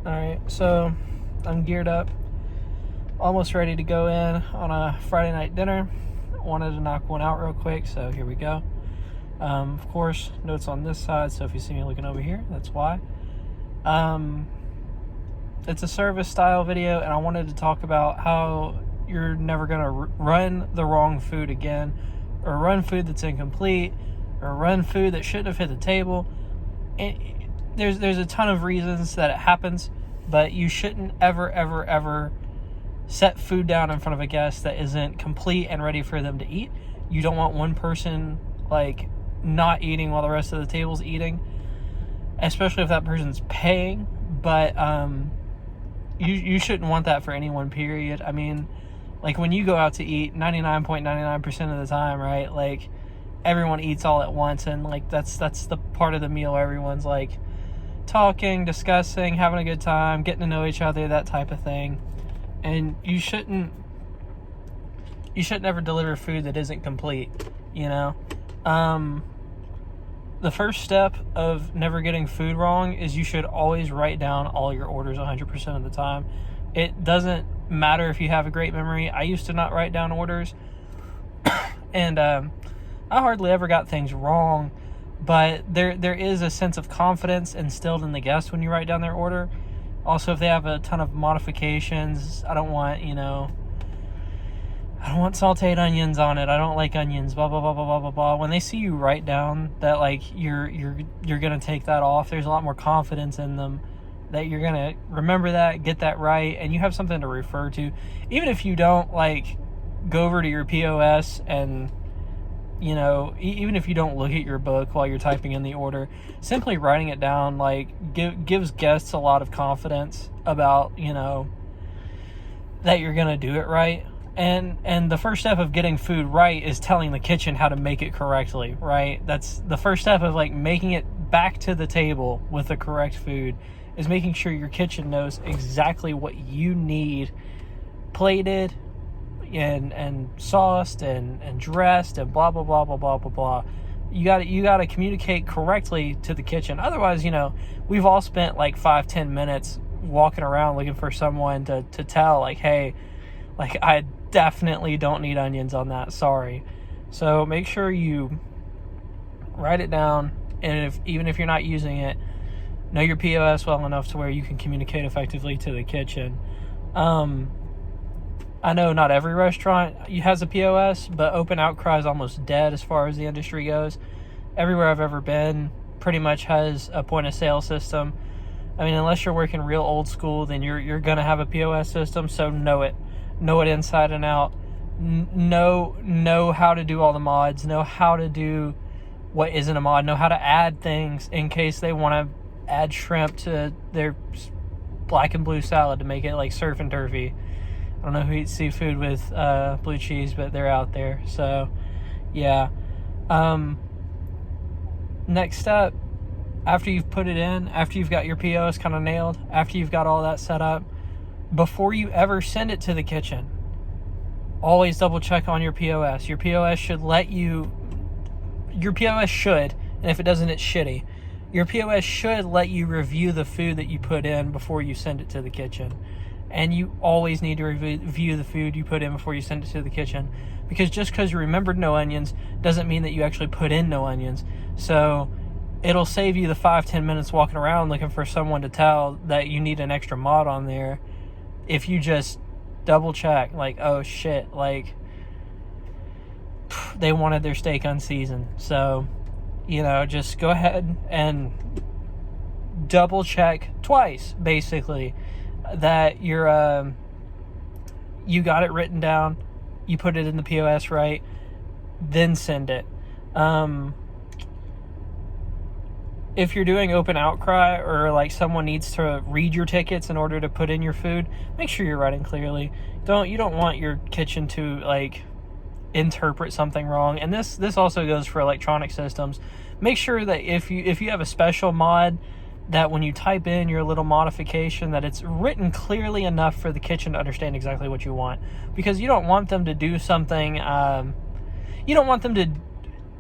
Alright, so I'm geared up, almost ready to go in on a Friday night dinner. Wanted to knock one out real quick, so here we go. Of course, notes on this side, so if you see me looking over here, that's why. It's a service style video, and I wanted to talk about how you're never going to run the wrong food again, or run food that's incomplete, or run food that shouldn't have hit the table. There's a ton of reasons that it happens, but you shouldn't ever set food down in front of a guest that isn't complete and ready for them to eat. You don't want one person not eating while the rest of the table's eating, especially if that person's paying. But you shouldn't want that for anyone, period. I mean, when you go out to eat, 99.99% of the time, right? Everyone eats all at once, and that's the part of the meal where everyone's talking, discussing, having a good time, getting to know each other, that type of thing. And you shouldn't ever deliver food that isn't complete, you know? The first step of never getting food wrong is you should always write down all your orders 100% of the time. It doesn't matter if you have a great memory. I used to not write down orders, and I hardly ever got things wrong, but there is a sense of confidence instilled in the guest when you write down their order. Also, if they have a ton of modifications, I don't want sauteed onions on it. I don't like onions, blah, blah, blah, blah, blah, blah, blah. When they see you write down that, you're going to take that off, there's a lot more confidence in them that you're going to remember that, get that right, and you have something to refer to. Even if you don't, go over to your POS and, even if you don't look at your book while you're typing in the order, simply writing it down, gives guests a lot of confidence about, that you're going to do it right. And the first step of getting food right is telling the kitchen how to make it correctly, right? That's the first step of making it back to the table with the correct food, is making sure your kitchen knows exactly what you need plated and sauced and dressed and blah blah blah blah blah blah blah. You got to communicate correctly to the kitchen. Otherwise, we've all spent 5-10 minutes walking around looking for someone to tell hey, I definitely don't need onions on that, sorry. So make sure you write it down, and even if you're not using it, know your POS well enough to where you can communicate effectively to the kitchen. I know not every restaurant has a POS, but Open Outcry is almost dead as far as the industry goes. Everywhere I've ever been pretty much has a point of sale system. I mean, unless you're working real old school, then you're gonna have a POS system, so know it inside and out. Know how to do all the mods, know how to do what isn't a mod, know how to add things in case they want to add shrimp to their black and blue salad to make it surf and turfy. I don't know who eats seafood with blue cheese, but they're out there. So, yeah. Next step, after you've put it in, after you've got your POS kind of nailed, after you've got all that set up, before you ever send it to the kitchen, always double check on your POS. Your POS should, and if it doesn't, it's shitty. Your POS should let you review the food that you put in before you send it to the kitchen. And you always need to review the food you put in before you send it to the kitchen. Because just because you remembered no onions doesn't mean that you actually put in no onions. So it'll save you the 5-10 minutes walking around looking for someone to tell that you need an extra mod on there. If you just double check, oh shit, they wanted their steak unseasoned. So, just go ahead and double check twice, basically, that you got it written down, you put it in the POS right, then send it. If you're doing Open Outcry, or someone needs to read your tickets in order to put in your food, make sure you're writing clearly. You don't want your kitchen to interpret something wrong. And this also goes for electronic systems. Make sure that if you have a special mod, that when you type in your little modification, that it's written clearly enough for the kitchen to understand exactly what you want. Because you don't want them to do something, you don't want them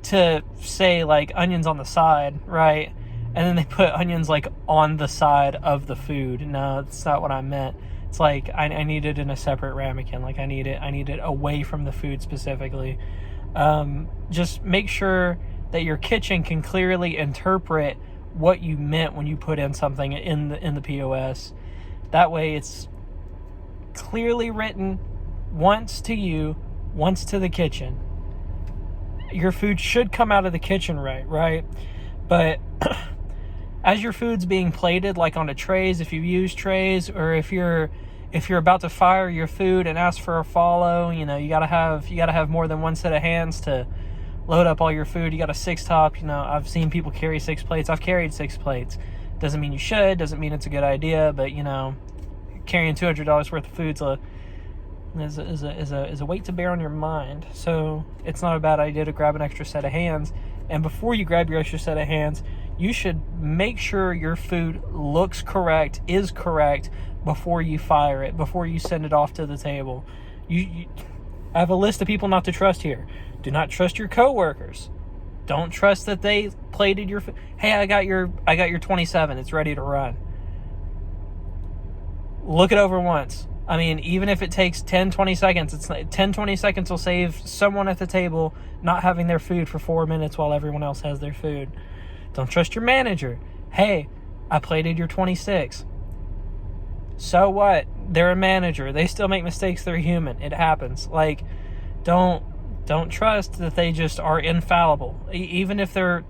to say onions on the side, right? and then they put onions like on the side of the food. No, that's not what I meant. It's like I need it in a separate ramekin. Like I need it away from the food specifically. Just make sure that your kitchen can clearly interpret what you meant when you put in something in the POS. That way it's clearly written once to you, once to the kitchen. Your food should come out of the kitchen right? But as your food's being plated, like onto trays, if you use trays, or if you're about to fire your food and ask for a follow, you gotta have more than one set of hands to load up all your food. You got a 6-top. I've seen people carry 6 plates. I've carried 6 plates. Doesn't mean you should. Doesn't mean it's a good idea. But carrying $200 worth of food's is a weight to bear on your mind. So it's not a bad idea to grab an extra set of hands. And before you grab your extra set of hands, you should make sure your food looks correct, is correct, before you fire it, before you send it off to the table. I have a list of people not to trust here. Do not trust your coworkers. Don't trust that they plated your food. Hey, I got your 27. It's ready to run. Look it over once. I mean, even if it takes 10-20 seconds, 10-20 seconds will save someone at the table not having their food for 4 minutes while everyone else has their food. Don't trust your manager. Hey, I plated your 26. So what? They're a manager. They still make mistakes. They're human. It happens. Like, don't trust that they just are infallible. Even if they're,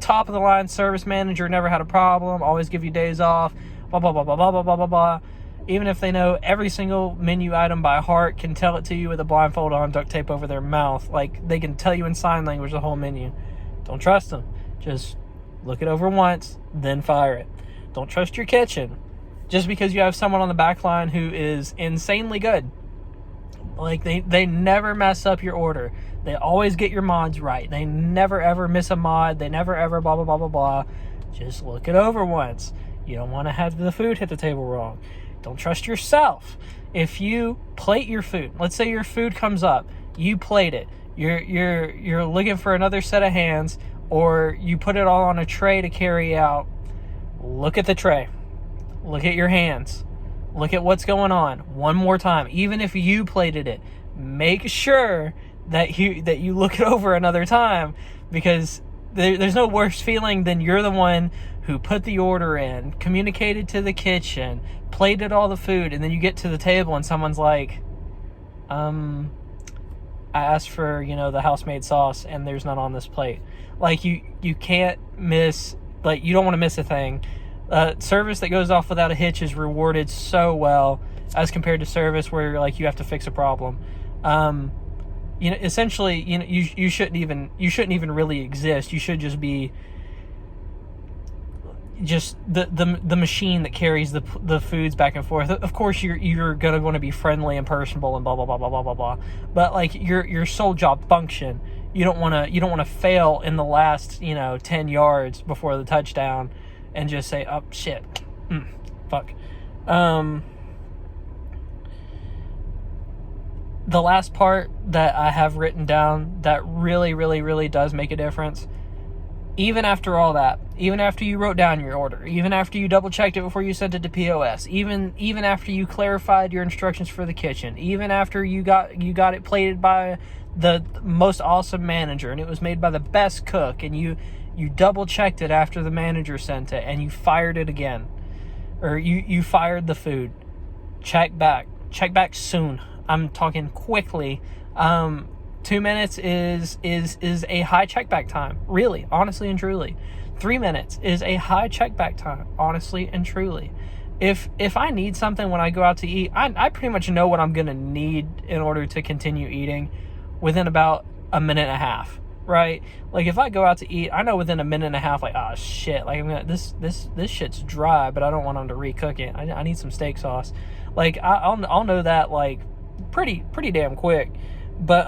top of the line service manager, never had a problem, always give you days off, blah, blah, blah, blah, blah, blah, blah, blah, blah. Even if they know every single menu item by heart, can tell it to you with a blindfold on, duct tape over their mouth. Like, they can tell you in sign language the whole menu. Don't trust them. Just look it over once, then fire it. Don't trust your kitchen. Just because you have someone on the back line who is insanely good. Like, they never mess up your order. They always get your mods right. They never ever miss a mod. They never ever blah, blah, blah, blah, blah. Just look it over once. You don't want to have the food hit the table wrong. Don't trust yourself. If you plate your food, let's say your food comes up, you plate it. You're looking for another set of hands, or you put it all on a tray to carry out. Look at the tray. Look at your hands. Look at what's going on one more time. Even if you plated it, make sure that you look it over another time, because there's no worse feeling than you're the one who put the order in, communicated to the kitchen, plated all the food, and then you get to the table and someone's like, I asked for, the house-made sauce and there's none on this plate. Like, you can't miss, like, you don't want to miss a thing. Service that goes off without a hitch is rewarded so well as compared to service where, like, you have to fix a problem. Essentially, you shouldn't even really exist. You should just be just the machine that carries the foods back and forth. Of course, you're gonna want to be friendly and personable and blah blah blah blah blah blah blah. But like your sole job function, you don't want to fail in the last 10 yards before the touchdown and just say, oh shit, fuck. The last part that I have written down that really, really, really does make a difference, even after all that, even after you wrote down your order, even after you double-checked it before you sent it to POS, even after you clarified your instructions for the kitchen, even after you got it plated by the most awesome manager and it was made by the best cook, and you double-checked it after the manager sent it and you fired it again, or you fired the food, check back soon. I'm talking quickly. 2 minutes is a high check back time, really, honestly and truly. 3 minutes is a high check back time, honestly and truly. If I need something when I go out to eat, I pretty much know what I'm gonna need in order to continue eating within about a minute and a half, right? Like, if I go out to eat, I know within a minute and a half, like, oh shit, like, this shit's dry, but I don't want them to recook it. I need some steak sauce. Like, I'll know that, like, pretty damn quick. But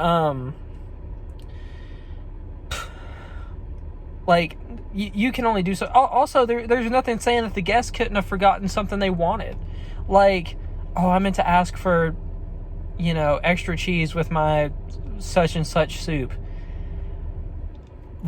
like, you can only do so. Also, there's nothing saying that the guests couldn't have forgotten something they wanted. Like, oh, I meant to ask for extra cheese with my such and such soup.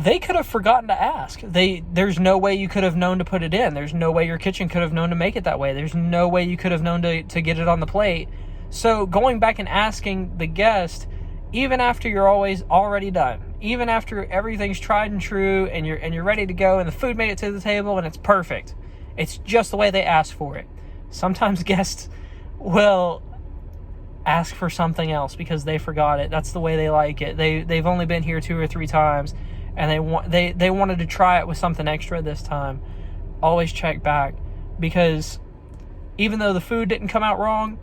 they could have forgotten to ask. There's no way you could have known to put it in. There's no way your kitchen could have known to make it that way. There's no way you could have known to get it on the plate. So going back and asking the guest, even after you're already done, even after everything's tried and true and you're ready to go and the food made it to the table and it's perfect, it's just the way they asked for it. Sometimes guests will ask for something else because they forgot it. That's the way they like it. They've only been here 2 or 3 times and they wanted to try it with something extra this time. Always check back, because even though the food didn't come out wrong,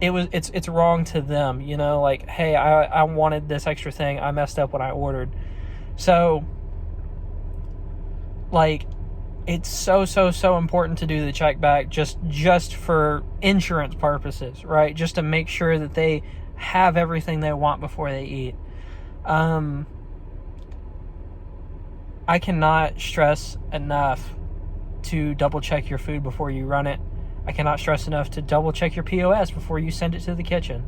it's wrong to them, you know, like, hey, I wanted this extra thing, I messed up when I ordered. So, like, it's so important to do the check back just for insurance purposes, right? Just to make sure that they have everything they want before they eat. I cannot stress enough to double check your food before you run it. I cannot stress enough to double check your POS before you send it to the kitchen.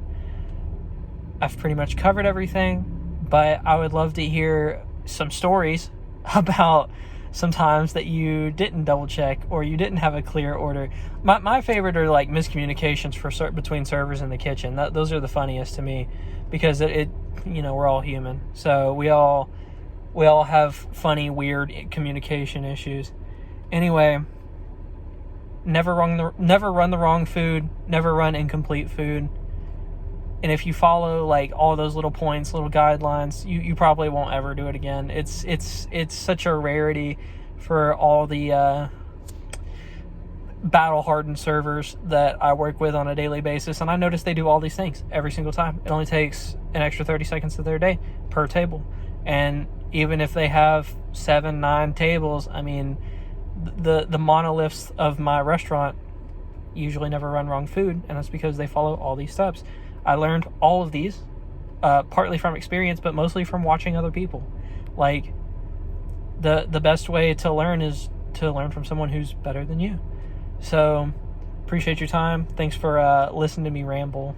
I've pretty much covered everything, but I would love to hear some stories about sometimes that you didn't double check or you didn't have a clear order. My favorite are like miscommunications between servers in the kitchen. Those are the funniest to me, because it you know, we're all human, so we all have funny, weird communication issues. Anyway, never run the wrong food, never run incomplete food. And if you follow like all those little points, little guidelines, you probably won't ever do it again. It's such a rarity for all the battle-hardened servers that I work with on a daily basis, and I notice they do all these things every single time. It only takes an extra 30 seconds of their day per table. And even if they have 7, 9 tables, I mean, the monoliths of my restaurant usually never run wrong food, and that's because they follow all these steps. I learned all of these partly from experience, but mostly from watching other people. Like, the best way to learn is to learn from someone who's better than you. So appreciate your time. Thanks for listening to me ramble.